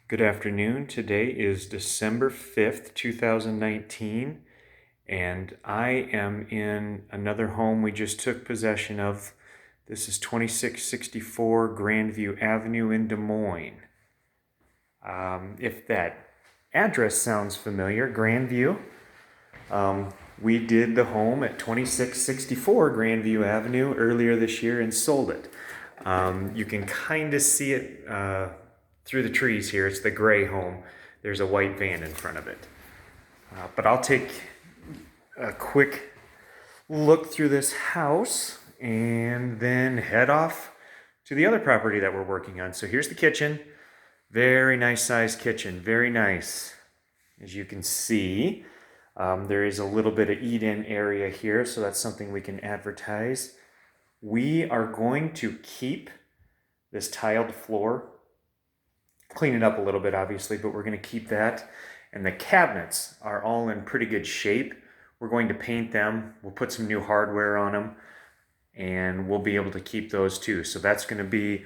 Good afternoon. Today is December 5th, 2019, and I am in another home we just took possession of. This is 2664 Grandview Avenue in Des Moines. If that address sounds familiar, Grandview, we did the home at 2664 Grandview Avenue earlier this year and sold it. You can kind of see it through the trees here. It's the gray home. There's a white van in front of it. But I'll take a quick look through this house and then head off to the other property that we're working on. So here's the kitchen. Very nice sized kitchen. Very nice. As you can see, there is a little bit of eat-in area here, so that's something we can advertise. We are going to keep this tiled floor, clean it up a little bit obviously, but we're going to keep that. And the cabinets are all in pretty good shape. We're going to paint them. We'll put some new hardware on them, and we'll be able to keep those too. So that's going to be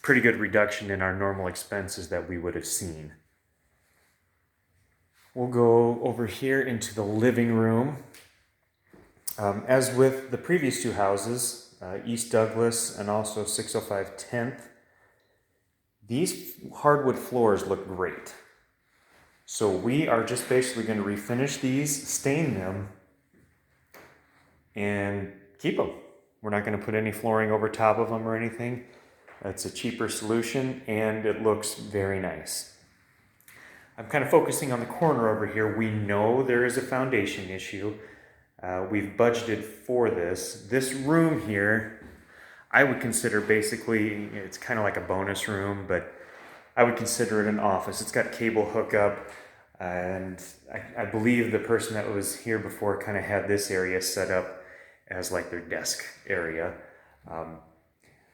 pretty good reduction in our normal expenses that we would have seen. We'll go over here into the living room. As with the previous two houses, East Douglas and also 605 10th, these hardwood floors look great. So we are just basically going to refinish these, stain them, and keep them. We're not going to put any flooring over top of them or anything. It's a cheaper solution, and it looks very nice. I'm kind of focusing on the corner over here. We know there is a foundation issue. We've budgeted for this. This room here, I would consider basically, it's kind of like a bonus room, but I would consider it an office. It's got cable hookup, and I believe the person that was here before kind of had this area set up as like their desk area.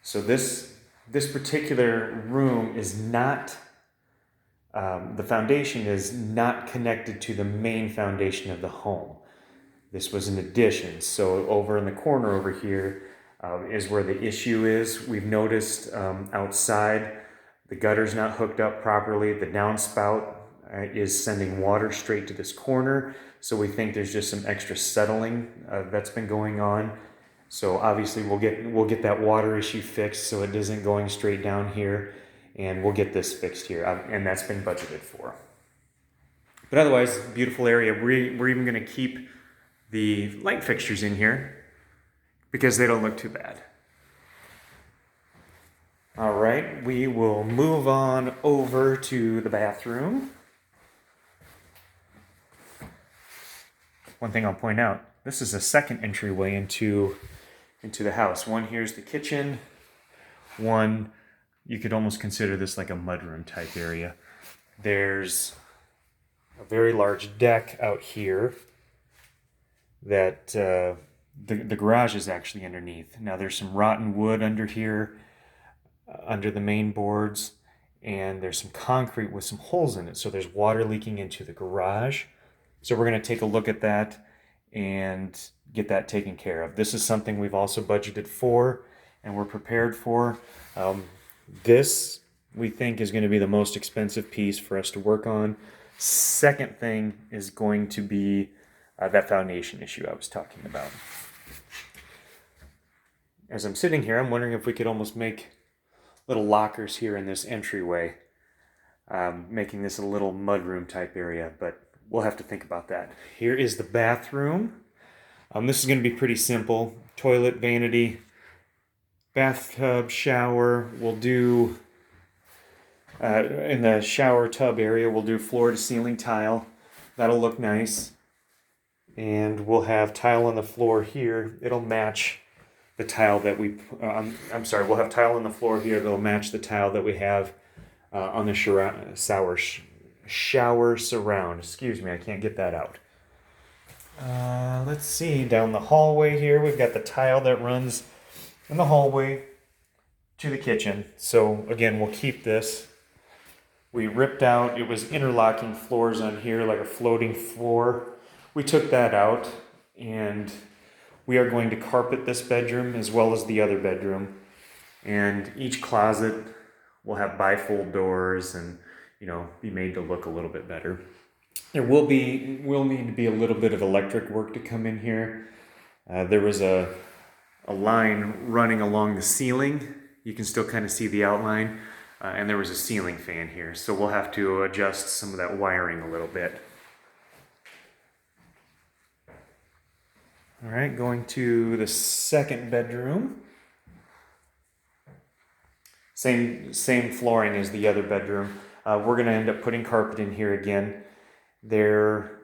So this particular room is not, the foundation is not connected to the main foundation of the home. This was an addition. So over in the corner over here is where the issue is. We've noticed outside the gutter's not hooked up properly. The downspout is sending water straight to this corner. So we think there's just some extra settling that's been going on. So obviously we'll get that water issue fixed so it isn't going straight down here, and we'll get this fixed here, and that's been budgeted for. But otherwise, beautiful area. We're even going to keep the light fixtures in here because they don't look too bad. All right, we will move on over to the bathroom. One thing I'll point out, this is a second entryway into the house. One here's the kitchen. One, you could almost consider this like a mudroom type area. There's a very large deck out here that the garage is actually underneath. Now there's some rotten wood under here, under the main boards, and there's some concrete with some holes in it. So there's water leaking into the garage. So we're going to take a look at that and get that taken care of. This is something we've also budgeted for and we're prepared for. This we think is going to be the most expensive piece for us to work on. Second thing is going to be that foundation issue I was talking about. As I'm sitting here, I'm wondering if we could almost make little lockers here in this entryway, making this a little mudroom type area, but we'll have to think about that. Here is the bathroom. This is going to be pretty simple. Toilet, vanity, bathtub, shower. We'll do, in the shower tub area, we'll do floor to ceiling tile. That'll look nice. And we'll have tile on the floor here. It'll match the tile that we, we'll have tile on the floor here that'll match the tile that we have on the shower surround. Excuse me, I can't get that out. Let's see, down the hallway here, we've got the tile that runs in the hallway to the kitchen. So again, we'll keep this. We ripped out, it was interlocking floors on here, like a floating floor. We took that out, and we are going to carpet this bedroom as well as the other bedroom. And each closet will have bifold doors, and be made to look a little bit better. There will need to be a little bit of electric work to come in here. There was a line running along the ceiling. You can still kind of see the outline. And there was a ceiling fan here. So we'll have to adjust some of that wiring a little bit. All right, going to the second bedroom. Same flooring as the other bedroom. We're going to end up putting carpet in here again. There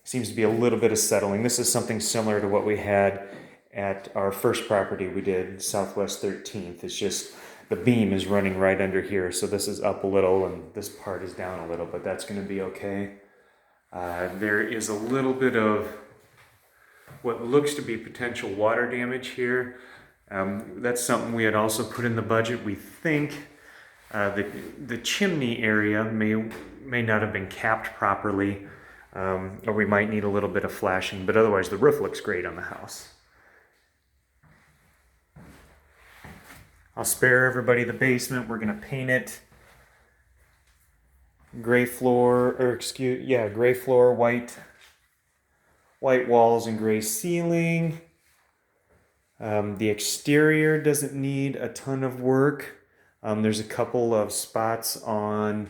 seems to be a little bit of settling. This is something similar to what we had at our first property we did, Southwest 13th. It's just the beam is running right under here, so this is up a little and this part is down a little, but that's going to be okay. There is a little bit of what looks to be potential water damage here. That's something we had also put in the budget. We think the chimney area may not have been capped properly, or we might need a little bit of flashing, but otherwise the roof looks great on the house. I'll spare everybody the basement. We're gonna paint it gray floor, gray floor, white walls and gray ceiling. The exterior doesn't need a ton of work. There's a couple of spots on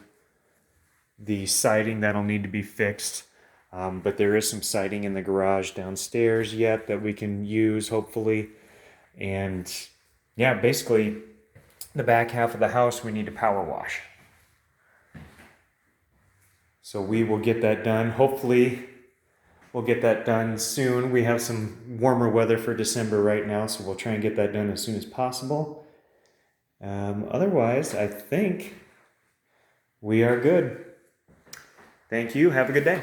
the siding that'll need to be fixed. But there is some siding in the garage downstairs yet that we can use, hopefully. And yeah, basically the back half of the house we need to power wash. So we will get that done. Hopefully we'll get that done soon. We have some warmer weather for December right now, so we'll try and get that done as soon as possible. Otherwise, I think we are good. Thank you. Have a good day.